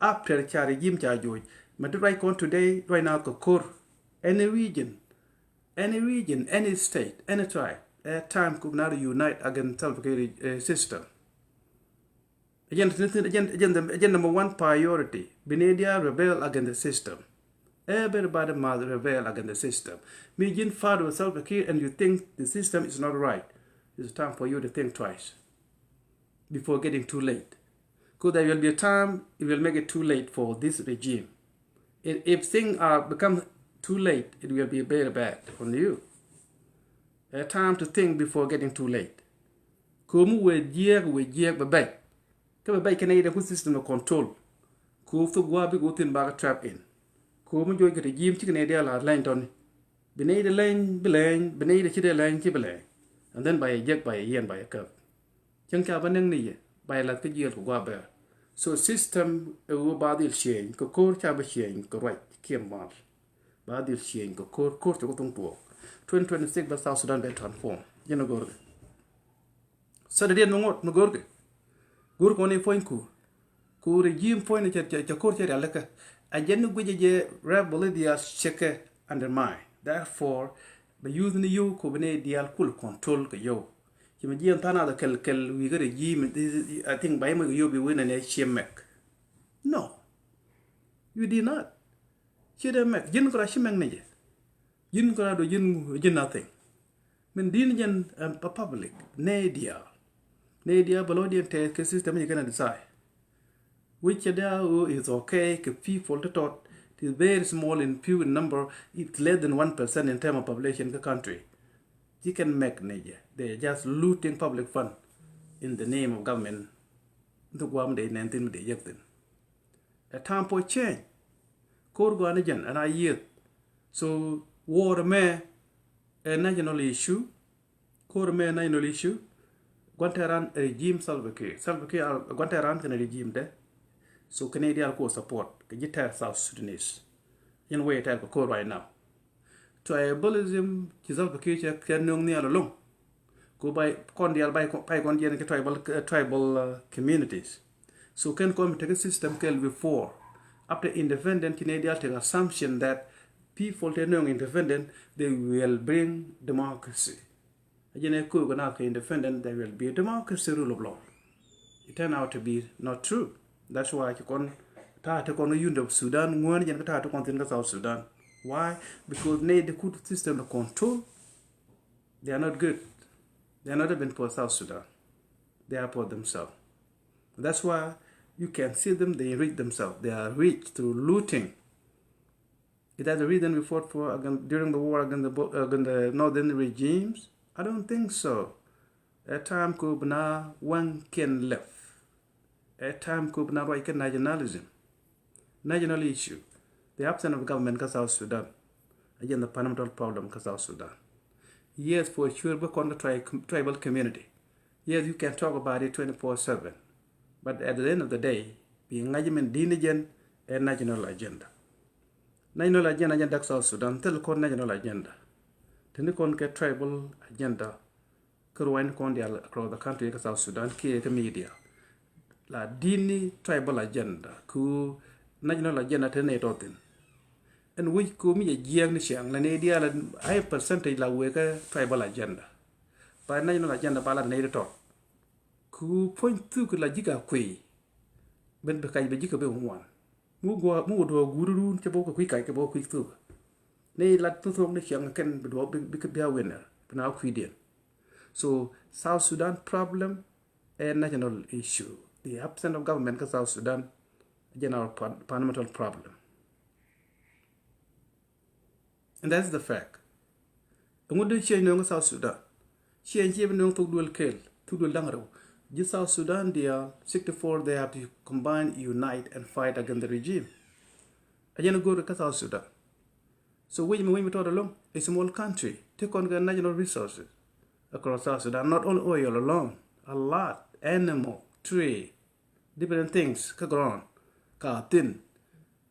after cha regime cha joy. But right on today, right now, core any region, any state, any tribe, at time could not unite against self-care system. Agenda number one priority, Benedia rebel against the system. Everybody must rebel against the system. Begin far with self-care and you think the system is not right. It's time for you to think twice before getting too late. Because there will be a time it will make it too late for this regime. If things are become too late, it will be very bad on you. A time to think before getting too late. Come with year bye. Come by Canada good system of control. Ko fu gwa bi go tin ba trap in. Ko mo joy ke regime ci Canada la line ton. Benay de line bilang, benay de ci de line ci bilang. And then by a jet by a yen by a curve. Chang ka ba nang ni by la ke jil ko gwa ba. So system ba dil change ko kor cha ba change ko right kiem mar. Ba dil change ko kor to ko tung po. 2026 ba South Sudan be transform. Yeno gorge. So de no ngot no gorge. Gur ko ne point ku regime point cha kor cha alaka agenda guje je rebel dia cheke undermine. Therefore by using you ko bene dia cool control ko yo ki me jien tana da kel we ga regime I think by mo yo be win an HMX. No, you did not. HMX jin ko ra shimek ne jin ko ra do jin nothing men din jen public media below the entire system you can decide which there is okay if people to thought it is very small in few number, it's less than 1% in terms of population in the country. You can make Niger. They're just looting public fund in the name of government. The Guam de 19 de yekten. A time for change. Korgo anajan and I year. So war may a national issue. Core may national issue. Guantaran regime Salvaki Guantaran can regime there. So Canadian co support the guitar South Sudanese. In way type of code right now. Tribalism is all the can know near alone. Go by condial by tribal communities. So can come take a system called before. After independent Canadian take assumption that people they know independent, they will bring democracy. Again, independent, there will be a democracy rule of law. It turned out to be not true. That's why you can take on the unit of Sudan, one and to continue South Sudan. Why? Because they the good system of control, they are not good. They are not even for South Sudan. They are for themselves. That's why you can see them, they enrich themselves. They are rich through looting. Is that the reason we fought for during the war against the northern regimes? I don't think so. At time Kubna, one can left. At time Kubna right nationalism. National issue. The absence of government in South Sudan. Again, the fundamental problem in South Sudan. Yes, for sure, we on the tribal community. Yes, you can talk about it 24/7. But at the end of the day, being management diligent and national agenda. National agenda South Sudan, tell the national agenda. Telecon tribal agenda. Kurwain Kondial across the country in South Sudan, K media. La dini tribal agenda, ku national agenda tenetotin. And we come a young shang, la nedia la high percentage la weka tribal agenda. By national agenda bala nato. Ku point to la jiga kwe. Ben bekai bejika be one. Mu do guru chabo quick I kabo quick too. Nay la to the shang can be a winner. Now quidian. So South Sudan problem a national issue. The absence of government in South Sudan general fundamental problem. And that's the fact. And what do you know South Sudan? She ain't even known to dual kill, to dual langaro. Just South Sudan, they are 64, they have to combine, unite, and fight against the regime. Again, go to South Sudan. So when we talk along, a small country, take on the national resources across South Sudan, not only oil alone, a lot, animal, tree, different things, kaground, tin.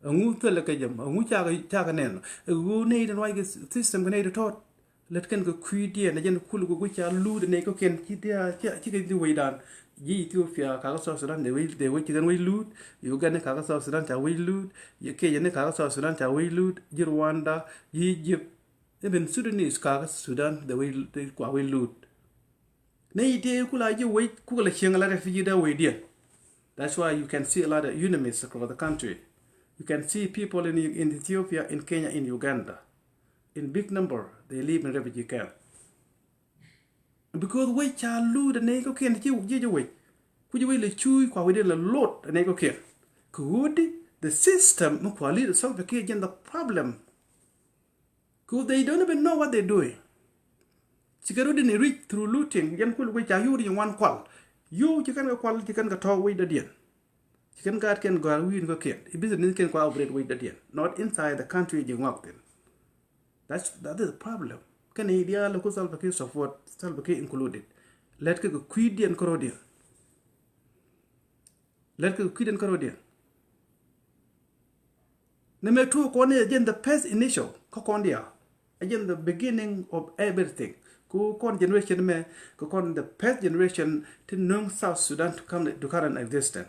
A ngu like a jam, a ngu chaga nen, a ngu need and why system can aid taught. Let can go quid and again cool which are lewd and echo can keep the way down. Ethiopia kaga South Sudan they will chicken we loot, Uganda kaga South Sudan cha we loot, Kenya kaga South Sudan cha we loot, Rwanda, Egypt, even Sudanese kaga Sudan they kwa we loot. Nay day kula you wait kula shingala refugee da way dear. That's why you can see a lot of enemies across the country. You can see people in Ethiopia, in Kenya, in Uganda. In big number, they live in refugee camp. Because we child loot and they go can you wait. Could you really chew kwa we did a lot and they go care. Could the system the solve the problem? Could they don't even know what they're doing. Chicago didn't reach through looting, yan could wait you in one call. You can go call, you can go talk with the dean. Chicken guard can go and go kid. A business can cooperate with the dean. Not inside the country you walked in. That is the problem. Can idea local salvaki support salvaki included. Let go quid and corrodian. Let go quid and corrodian. Number 2 corner again the past initial cocondia. Again the beginning of everything. Go con generation me go con the past generation to know South Sudan to come to current existence.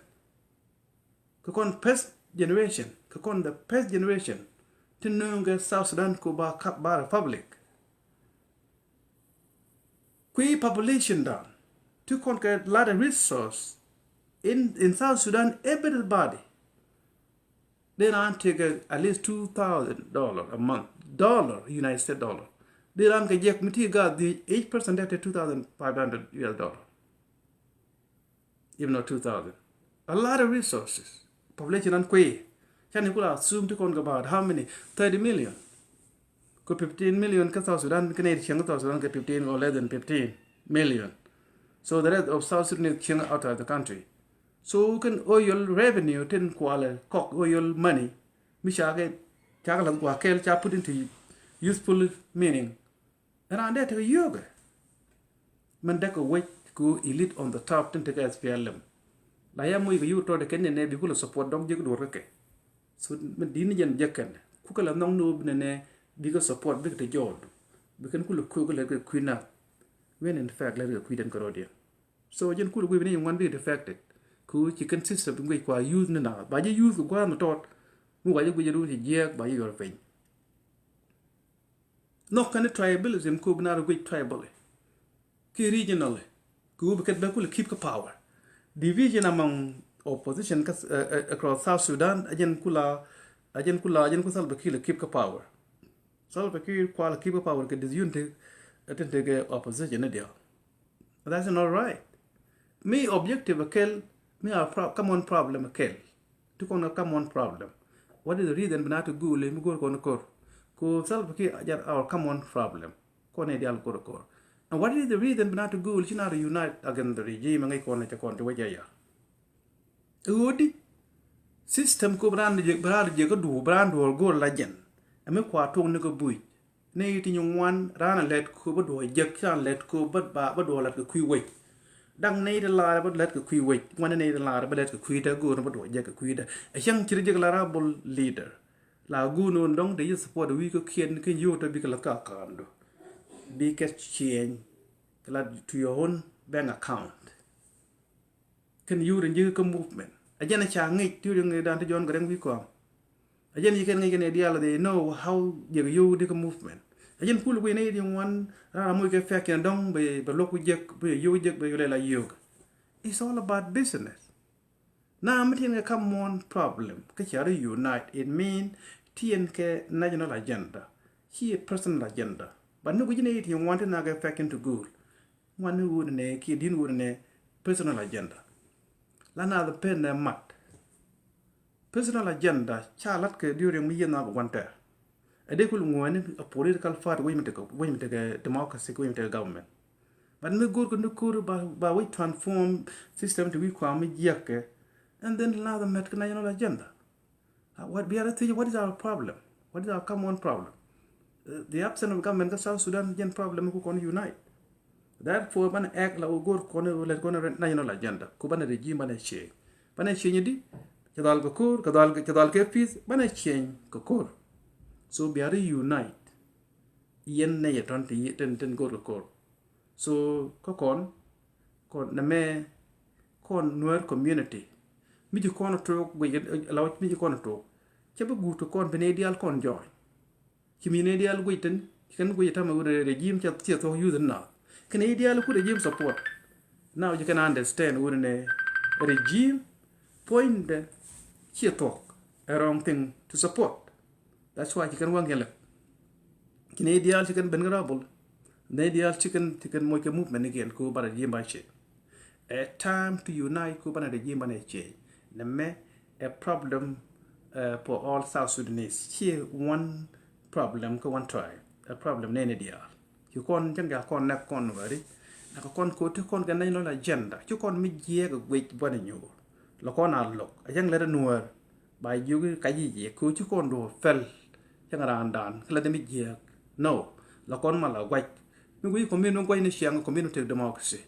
Go con past generation, go con the past generation to know South Sudan ko ba kap ba republic. Kui population down to conquer a lot of resource in South Sudan everybody. They don't take at least $2,000 a month, United States dollar. They don't get the 8% after $2,500 US. Even not 2,000. A lot of resources. Population on Kwe. Can you assume to come about how many? 30 million. Could 15 million South Sudan, Canadian South Sudan get 15 or less than 15 million. So the rest of South Sudan is out of the country. So can oil revenue, 10 kuala, cock oil money, Mishage, Chagalan Wakel, put into useful meaning. And on that, yoga. Mandako wait go elite on the top, then take SPLM. Layamu, you told the Kenyan Navy will support dog jig work. So, Medinian Jacken, Kukala non no nene, bigger support big the job. We can cool a cook like a queen up. When in fact, like a queen and corrodia. So, Jen could we name one day defected. Cool chicken system we quite use now. By you use the one thought, who are you going to do the by your vein? No kind of tribalism could not a great tribally. Key regionally, could keep the power. Division among opposition across South Sudan, Ajen Kula, Salva Kill keep the power. Salva Kill keep the power, get disunity, attend the opposition. That's not right. Me objective a kill, me a common problem a kill. To a common problem. What is the reason we not to go, let me go on the court? Ko Salva Kill our common problem. And what is the reason not to go to unite against the regime and I call it a country? Woody system ko brand do brand or go legend. And make what tongue nickel buoy. Nay, in one ran and let ko but do a jack can let go but or let the queue wait. Dang need a lar but let the queue wait. One need a lar but let the queer go but do a jack a queer. A young chirigarable leader. Lagoon on dong they support the weak can you to be a cacando. Big exchange to your own bank account. Can you and you come movement? Again, a chang during the Dante John Grand Vicom. Again, you can make an idea they know how you do movement. Again, pull away in one Ramuka Fack and Dong by local jack by you jack by Yola Yog. It's all about business. Now I'm meeting a common problem. Kachari unite. It means TNK national agenda. Here personal agenda. But no good in you want to get back into good. One who wouldn't a kid in wouldn't a personal agenda. Lana the pen and mat. Personal agenda, Charlotte during me and one there. A day could win a political fight women to a democracy, women to a government. But no good could by we transform system to become a yake and then another national agenda. What is our problem? What is our common problem? The absence of government in South Sudan is a problem who can unite. Therefore, when act like go corner national agenda, Kubana regime and a change. When I change it, Kadal Kakur, Kadal Kefis, when I change Kakur. So be a reunite. Yen nay 20 go to court. So Kokon, Name, kon nuer community mi ji kon to go law mi ji kon to ci ba gutu kon bene dial kon joy ci mi ne dial go iten kan go yitama wo regime ci to use na kan dial ku regime support. Now you can understand what a regime point the talk a wrong thing to support. That's why you can want to Canadian chicken bengrable. Canadian chicken make a movement again, go by regime by shit. A time to unite go by regime by change. The me a problem for all South Sudanese. Here one problem go one try. A problem nene dia. You can't neck con worry. Naka kon ko te kon ganay lo la agenda ci kon mi jeega wéj bone ñu la kon a lok a jang la nuwer bay jugi kaji je ko ci kon do fel jang randan la de mi jeeg no la kon mala waj mi wi ko mi no goy ni xiang community democracy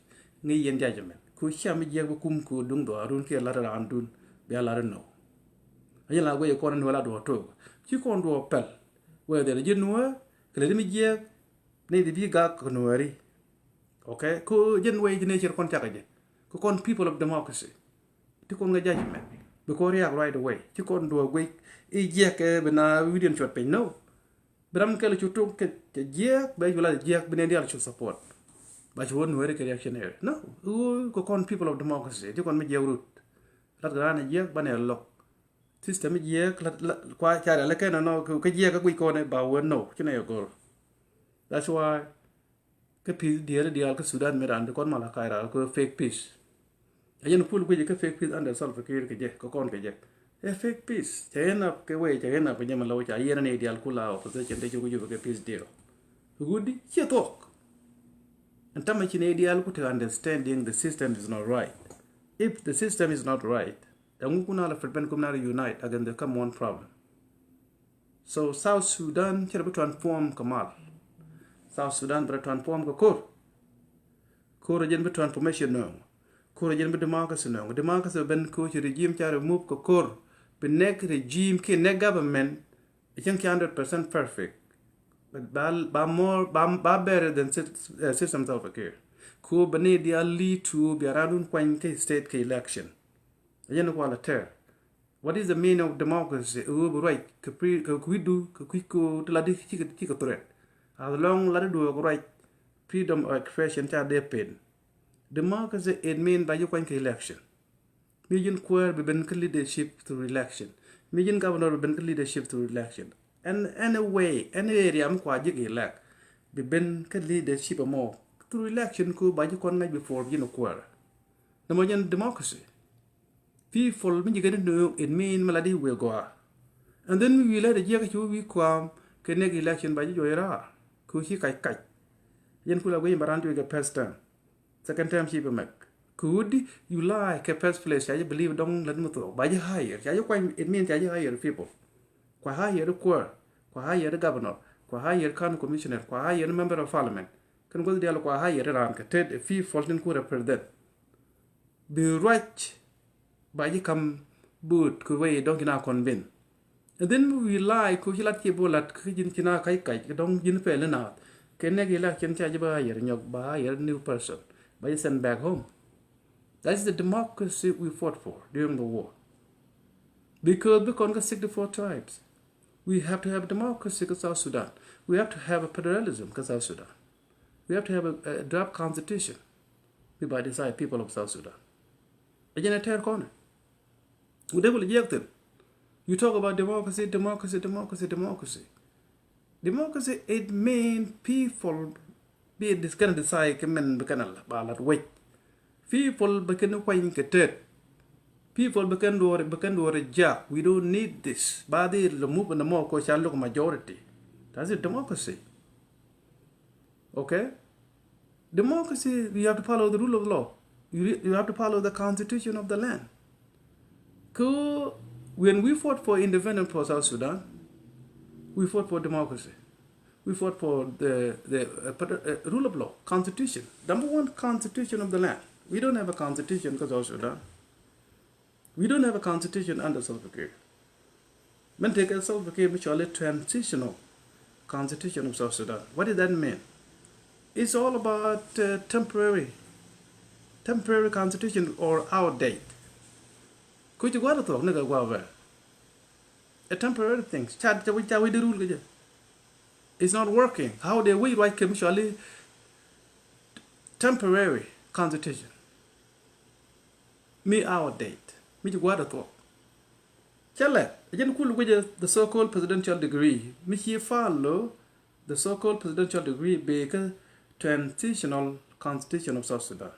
ngi yen jajamen ko xia mi jeeg kum ko dung do arun ke la randun be la no a la goy ko no la do to ci kon do pel we de je nuwer ke de mi jeeg ne di ga ko nuweri. Okay, ko jen way jine cer kon takaje ko kon people of democracy ti kon nga judgment because react right away ti kon do goy e jek bena widen shot pe no bram kala ci to ke jek be jula jek bene dial ci support ba ci won wore ke reactionnaire no ko kon people of democracy ti kon mi jewrut rat grana jek bane lok system jek la kwa cara la ken no ko jek ko ko ne ba won no ci ne yo. That's why ke peace dial ke Sudan merande kon mala kaira ko fake peace ayen pul ko je ke fake peace under self care ke je ko kon ke je e fake peace chena ke we chena pe nyama lawo cha yena ne dial kula o se chende ko ju ke peace deal gudi che talk and tama chine dial ko to understanding the system is not right. If the system is not right then kuna la ferben kuna unite against the common problem. So South Sudan chere transform kamal South Sudan better transform ko kor jen be transformation no kor jen be democracy no democracy ben ko ci regime ci remove ko kor be nek regime ki nek government it can 100% perfect but ba better than systems of care ko bane dia lead to be around point ke state ke election jen ko la ter. What is the meaning of democracy? Right ko we do ko la di ci ko threat. As long as you do right, freedom of expression cha depend. Democracy it mean by you going to election. Million queer be ben leadership through election. Million governor be ben leadership through election. And any way, any area am kwa jig elect be ben leadership more through election ko by you con before you know queer. The modern democracy. People when you get into it mean malady will go. And then we will let the jig you we come can election by you era. Ku hi kai yen pula we barantu ke first time second time she be make could you like a first place I believe don't let me to by higher ya quite it means ya higher people kwa higher core kwa higher governor kwa higher county commissioner kwa higher member of parliament kan go dialo kwa higher ran ka ted fi folden ku represent be right by come boot ku we don't gina convince. And then we like ko hilat ke bolat kijin kina kai dong jin pele na kenne gila ken cha ba yer nyok ba yer new person by send back home. That's the democracy we fought for during the war. Because we conquered 64 tribes. We have to have democracy in South Sudan. We have to have a federalism in South Sudan. We have to have a draft constitution by the people of South Sudan. Again, a third corner. We will reject them. You talk about democracy. Democracy, it means people be this kind of decide men bekan balat wait. People bekan quite get people bekan do reject. We don't need this. Badi the move and the more ko look majority. That's it, democracy. Okay? Democracy, you have to follow the rule of law. You have to follow the constitution of the land. When we fought for independence for South Sudan, we fought for democracy. We fought for the rule of law, constitution. Number one, constitution of the land. We don't have a constitution for South Sudan. We don't have a constitution under Salva-Kiir. When take a Salva-Kiir, which are a transitional constitution of South Sudan. What does that mean? It's all about temporary temporary constitution or outdate. Could you go to talk nigga go a temporary thing. Chat we the rule. It's not working. How they we write commercially temporary constitution. Me outdate. Me you go to talk. Chale, again cool with the so-called presidential degree. Me here follow the so-called presidential degree because transitional constitution of South Sudan.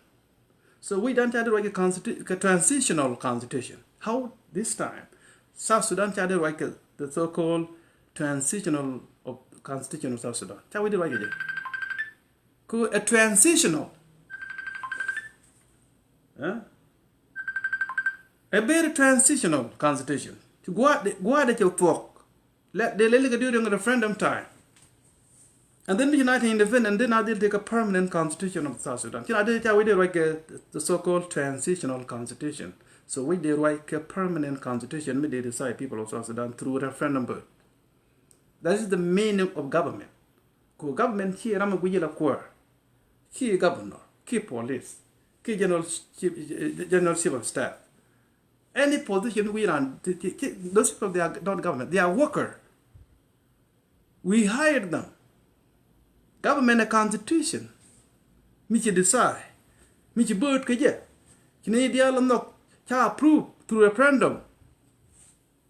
So we don't have like a transitional constitution. How this time? South Sudan had like the so-called transitional of constitution of South Sudan. How we do like it? A transitional. A very transitional constitution. To go out at your talk. Let the legal during the referendum time. And then the United Independent, and then they'll take a permanent constitution of South Sudan. You know, we did like the so-called transitional constitution. So we did like a permanent constitution, we did decide people of South Sudan through referendum vote. That is the meaning of government. Government here, I'm a core. Key governor, key police, key general chief of staff. Any position we run, those people, they are not government, they are worker. We hired them. Government a constitution. Michi decide. Michi bird kaje. Canadian no cha approve through referendum.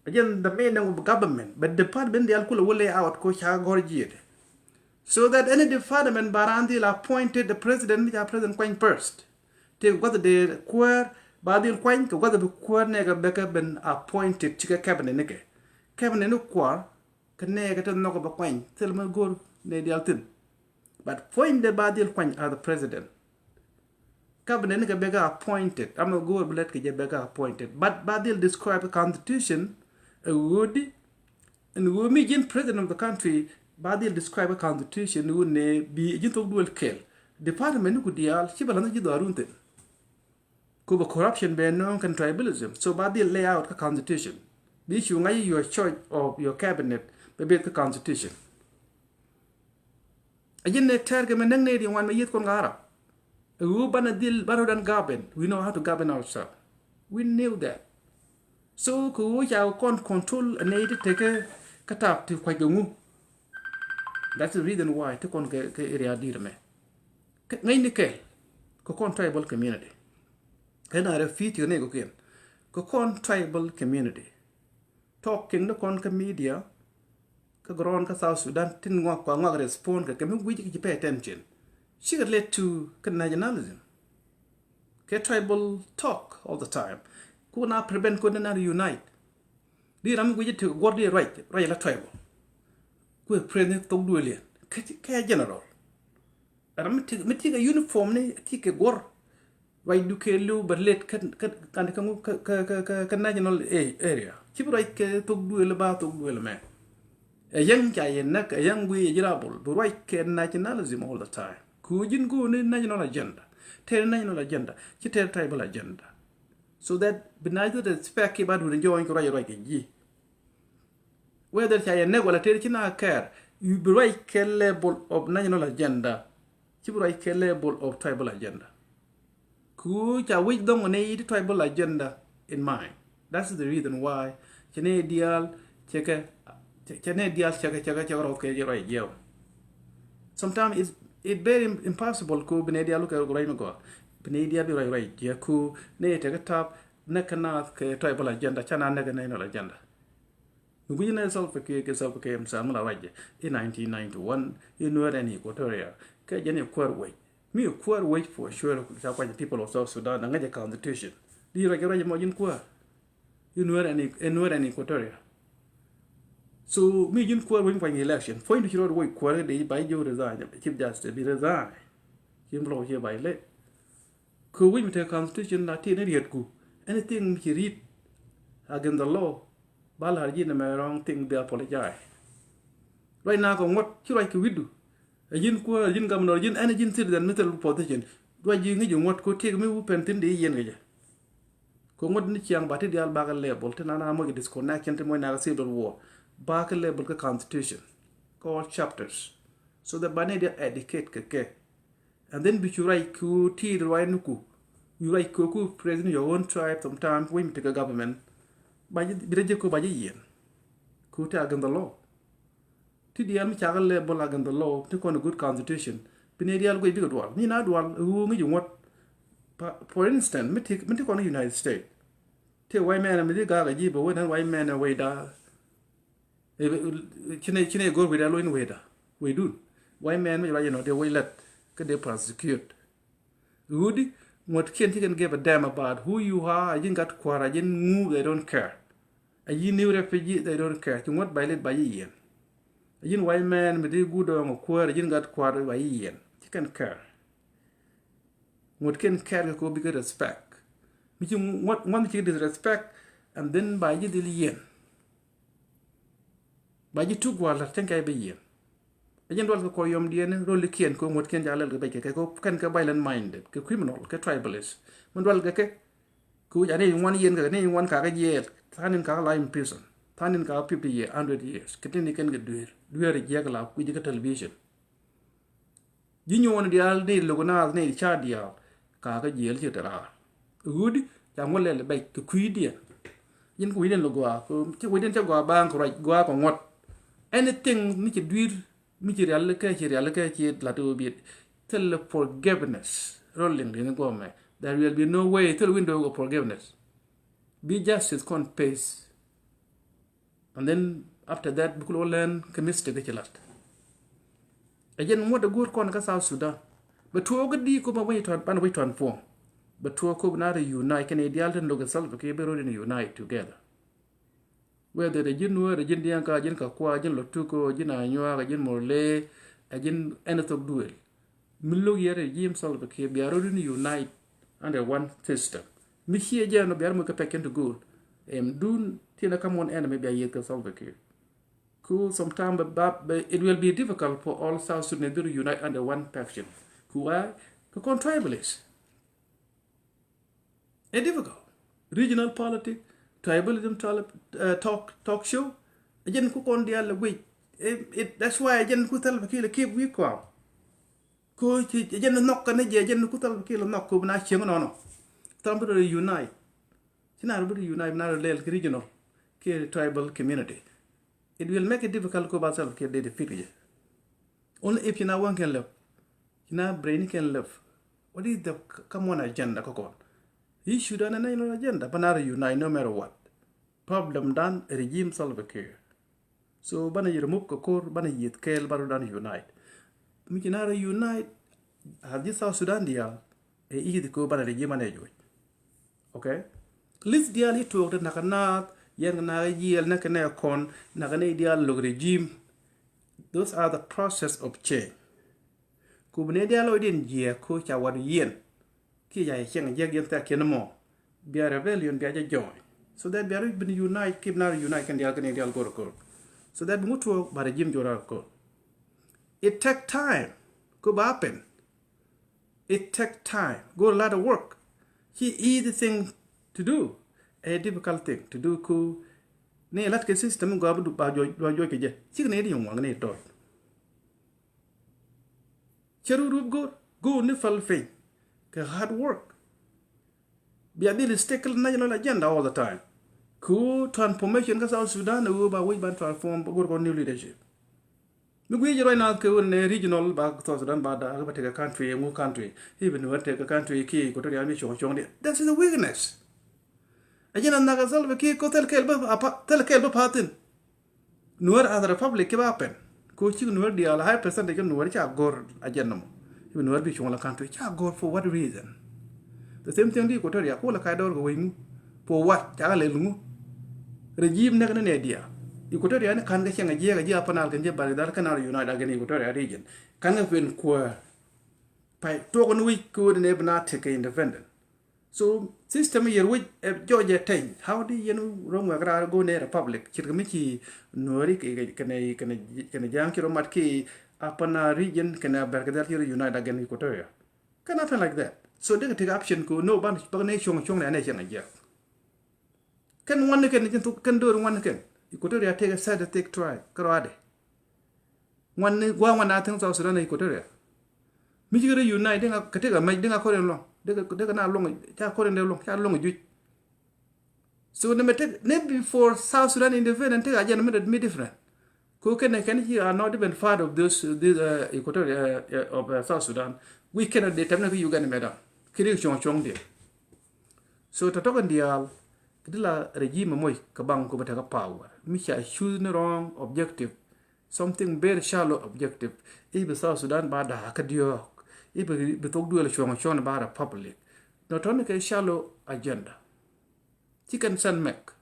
Again, the meaning of government, but department they will lay out ko cha gorjid. So that any department barandil appointed the president, which are President Quang first. Take what the queer badil Quang, what the queer nega beka been appointed chica cabinet nigga. Cabinet no quar, can nega no go Quang, tell me go ne dialtin. But point the badil Quang are the president. Cabinet nigga bega appointed. I'm a go let bega appointed. But badil describe a constitution, a woody, and we meet president of the country. Badil describe a constitution who ne be jinto dual kill. Department could deal, Chibalana Jidaruntin. Kuba corruption be known and tribalism. So Badil lay out a constitution. The issue your choice of your cabinet, be the constitution. Again, the target and nady one may yet congara. A rubana deal better than govern. We know how to govern ourselves. We knew that. So Kuya can't control a native take a katap to quite the. That's the reason why to con area deal me. Ngay Kokon tribal community. And I repeat your name again. Kokon tribal community. Talking the con media. Kagron ka South Sudan tin ngwa kwa ngwa respond ka kemi wiji pay attention. She got led to nationalism. Tribal talk all the time. Kuna prevent kuna unite. Di ram wiji to gordi right la tribal. Ku president to duelian. Ka general. Ram mitiga uniform ne tike gor. Right du ke lu but let kan national area. Chibu right ke to duel ba to duel man. A young giant, a young way, but right can nationalism all the time. Could you go in national agenda? Tell national agenda, you tell tribal agenda. So that neither the spec about would enjoy right ye. Whether I never tell care, you be right level of national agenda, you right level of tribal agenda. Could you wait don't need tribal agenda in mind? That's the reason why Canadian check sometimes it's very impossible to Benedia look at Grainago. Benedia be right, Yaku, ne take a top, Naath tribal agenda, Chana national agenda. We know self became Samuel Raja in 1991 in Northern Equatoria. Kajani queer way. Me a queer way for sure, the people of South Sudan and a constitution. Do you like a Rajamojin queer? You know any Equatoria. So, me in queer win for election. Point to your way queer day by your resign, Chief Justice be resigned. Him blow here by late. Could we take a constitution not in idiot go? Anything he read against the law, Balharjin and my wrong thing they apologize. Right now, what you like we do? A yin queer, yin governor, yin energy citizen metal position. Do I yin what could take me whoop and tin the yen? What Nichiang Batidial Bagal label, Tenana disconnection to my civil war. Back label the constitution called chapters so the Banedia educate keke and then be right ku tea the nuku You like Koku president your own tribe sometimes when take a government. By the ko by yen. Kuta against the law. Tidi am chagal level against the law, take on a good constitution. Pinedial go big one. Ni na dual who you what for instance, me take on the United States. Take white man and me gaga jiba when white man away da. Chine go with a low in waiter. We do. White man, you know, they will let they prosecute. Woody, what can't you give a damn about who you are? I didn't got quarter, I didn't move, they don't care. A new refugee, they don't care. You want by it by yen. A yin white man, but they good on a quarter, I didn't got quarter by yen. You can care. What can care go bigger respect? Which what one kid is respect, and then by you the yen. By you took water, think I be yen. Ajen dol ko yom dien rol kien ko mot ken jalal be ke ko kan ka violent minded ke criminal ke tribalist man dol ke ku ja ne won yen ga ne won ka ga ye tanin ka la in prison tanin ka 50 years 100 years ke tin ken ga duer je ga la ku ji television ji ñewon di al ne lo na ne cha dia ka ga je ci tara gudi ja mo le be ke ku di yin ku yen lo gwa ko ci widen ca gwa bang ko gwa ko ngot anything ni ci duir Michirial Kachirial Lato bit tell forgiveness rolling in the government. There will be no way till window of forgiveness. Be justice con pace. And then after that, Bukul learn chemistry get last. Again, what a good con South Sudan. But two good D come away to an way to inform. But two could not unite Canadian and local self capable and unite together. Whether the Jin were the Jin Dianka, Jin Kakwa, Jin Lotuko, Jin Anua, Jin Morley, a Jin Anatok duel. Milu yere Jim Salvaki, be already unite under one system. Michi Jan of Yarmuka Pekin to good. Dun Tina come one enemy by Yaka Salvaki. Cool sometime, but it will be difficult for all South Sudan to unite under one faction. Why? Because tribalists. It's difficult. Regional politics. Tribalism talk show. Again, cook on the other way. That's why I didn't put a kill a keep weak. Coach, again, knock on a jen put a kill a knock over not young no. Somebody unite. Sinabody unite not a little regional tribal community. It will make it difficult to go about self care they defeat you. Only if you now one can live. You now brain can live. What is the common agenda? He should have an agenda, but not unite no matter what. Problem done, regime solve care. So, Bana you remove Kokor, Bana yet Kel Barudan unite. Mijinara unite, have this South Sudan deal, a easy go Bana regime and okay? List deal it to the Naath, Yang Yel Nakane Con, Nakane deal log regime. Those are the process of change. Kubernedia Lloydin year, coach our yen. Ki ya chen ya gen ta ken mo be a rebellion be a join so that be been unite keep not unite can the Canadian go so that mutual by the Jim Jora ko it take time go happen it take time go a lot of work easy thing to do a difficult thing to do ko ne lat ke system go abu ba jo ke je chi ne di mo ne to cheru go ne fal fe hard work. Be a daily stickle national agenda all the time. Cool transformation ka South Sudan who ba we ban transform go new leadership. We right now ko ne regional ba South Sudan ba da ba take a country mu country even what take a country ki ko to ya mi chong that's the weakness. Agenda na salve ki ko tel kel ba patin. Nuer as a republic ke ba pen. Ko chi nuer dia la high percentage nuer cha gor agenda mo. Even where we show country, God for what reason? The same thing, the Equatoria, call a kaidor going for what? Jagalelu regime never an idea. Equatoria can get a year panel can get by that canal unite again Equatoria region. Can have been queer. By token week could enable not take independent. So, system here with Georgia 10. How do you know Roma go near a public? Chirgamichi, Nori can a junkie or matki. Upon a region can a Bergadar unite again Equatoria. Can happen like that. So they can take action go no bunch of nation and nation again. Can one can do one can. Equatoria take a side to take try. Karade. One nothing South Sudan Equatoria. Michigan uniting a Katega making a Korean law. de na long cha ko de long cha long ju so ne before South Sudan independent take agenda me different ko can he are not even part of this equatorial of South Sudan we cannot determine you Uganda madam kiri chong de so to talk ndial kidila regime moy kabang ko bata ka power mi cha choose the wrong objective something very shallow objective ibe South Sudan ba da ka dio ibe tok duel chong ba da public not only a shallow agenda chicken san mek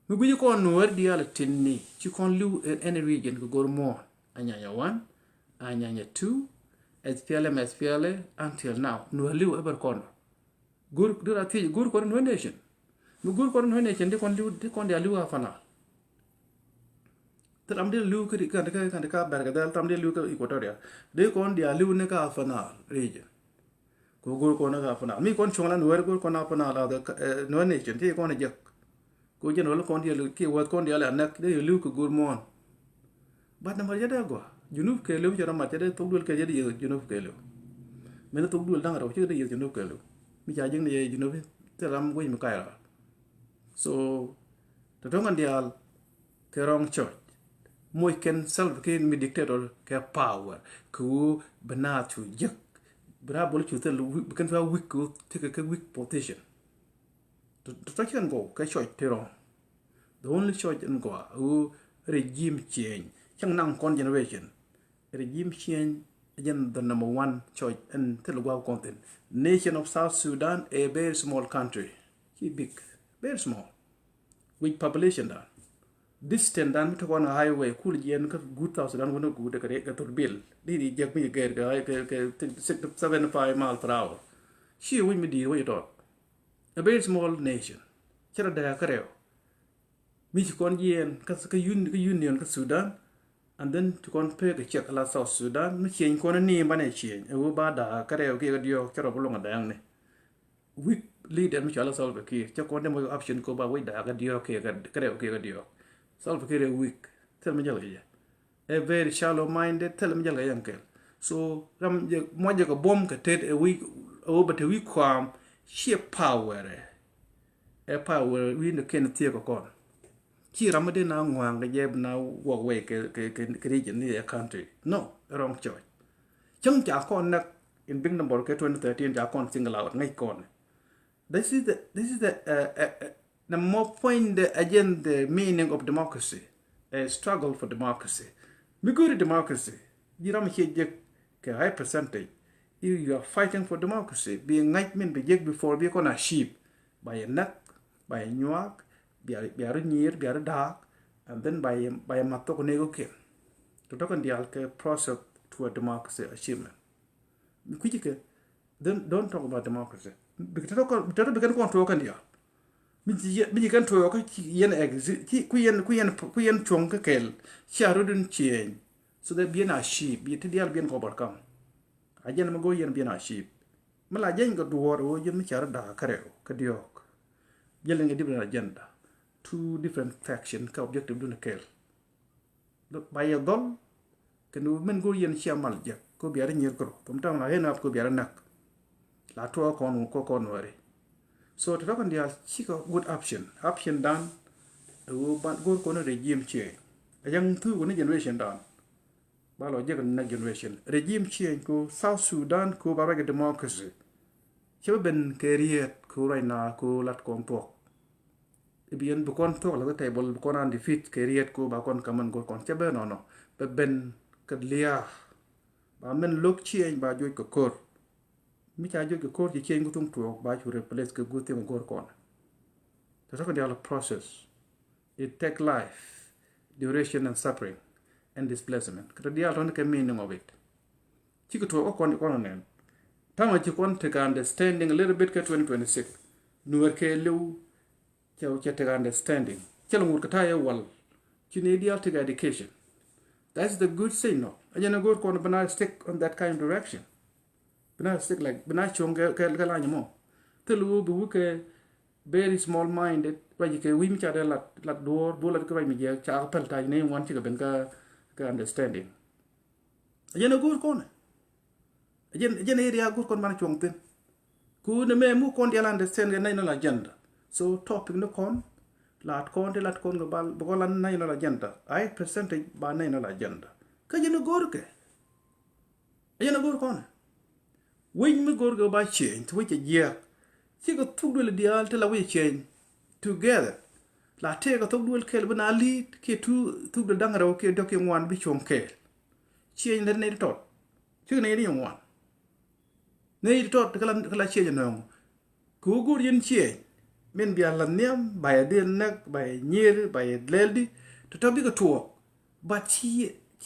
mi bu ko no war dial tinni ci kon live in any region ko gor mo anyanya 1 anyanya 2 SPLA until now no live ever kon gur dura ti gur ko no nation mi gur ko no nation de kon de live afana tam de live ka berga dal tam de live ko equatoria de kon de live ne ka afana region ko gur ko na ka afana mi kon chongla no wer gur ko na afana la no nation ti kon je ko je no kon de ki wa kon de la nak de live ko gur mon bad na marja da go junub ke live jara ma de to dul ke je de junub ke live me to dul dang ro ci de junub ke live mi ja jing de junub te ram go mi kay la so to dongan dial ke rong church moy ken self ken mi dictator ke power ku bana tu jek bra bol tu te ken fa weak ko take a weak position to can go ke church te rong the only church in go who regime change chang nang con generation regime change again the number one church in Telugu content nation of South Sudan a very small country big very small with population da distant dan to on highway cool yen ka good South Sudan wono good ka to bill di jak mi get ka 75 miles per hour she win me di way to a very small nation chara da ka rew mi ci kon yen ka union ka Sudan and then to kon pe ka check la South Sudan mi chen kon ni ba ne chen e wo ba da ka rew ke dio chara bulonga da yang ne weak leader mi chala solve ki cha kon mo option ko ba way da ka dio ke ka rew ke dio solve ki weak tel mi jala ya a very shallow minded tel mi jala yankel so ram je mo je ko bom ka ted a weak o but a weak kwam sheer power a power we no ken tie ko kon ki ram de na ngwang de je na walk way ke region ni a country no wrong choice chung ja kon nak in big number ke 2013 ja kon single out ngai kon this is the more point the agenda the meaning of democracy a struggle for democracy we go to democracy you ram ke je ke high percentage you are fighting for democracy being night men be jeg before be kon a sheep by a nut by a nyuak be a near be a dark and then by a matok nego ke to talk on the alke process to a democracy achievement kujike then don't talk about democracy because talk on the mi kan to ko yen exit ku yen chong ka kel charudun chen so that bien a sheep bi te dial bien ko barkam ajen ma go yen bien a sheep mala jen go duor o jen mi char da kare ka diok yelen nga different agenda two different faction ka objective dun kel by a dol kan men go yen chamal je ko bi ara nyer ko tom tam la hen ap ko bi ara nak la to ko kon wari so to talk on the chico good option done wo ban go ko no regime change ayang thu ko generation done ba lo je ko na generation regime change ko South Sudan ko ba ga democracy che ben keriet ko right na ko lat kon tok bien bu kon tok la table bu kon an defeat keriet ko ba kon kaman go kon che ben no be ben ka lia ba men lok change ba joj ko kor mi cha jo ko ci chen ko tum to ba chu replace ko gutem gor kon to talk about the process it take life duration and suffering and displacement ko dia don ke meaning of it ci ko to kon nen tama ci kon take understanding a little bit ke 2026 nuwer ke lew ci take understanding ci lo ngur ka taye wal ci ne dia take education that's the good thing no ajana gor kon bana stick on that kind of direction bana stick like bana chong ke la nyamo telu bu ke very small minded waji ke wi mi cha de lat door bo lat ko mi je cha pel ta ne won ci ben ka understanding ajana gor kon ajana area gor kon man chong ten Ku ne me mu kon dia understand ga nay no la agenda. So topic no kon lat kon ga bal bo lan nay no la agenda. Ai percentage ba nay no la agenda. Ka jeno gor ke. Ayena gor kon. Win me gor go ba change to which a year. Chi go tugdul dial te la we change together. La te go tugdul kel bana li ke tu tugdul dangara ke doke ngwan bi chom kel. Change le ne tot. Chi ne ni ngwan. Ne tot kala change no. Ku gur yin change. Men bia la nem by den nak by near by leldi to tobi go to. But chi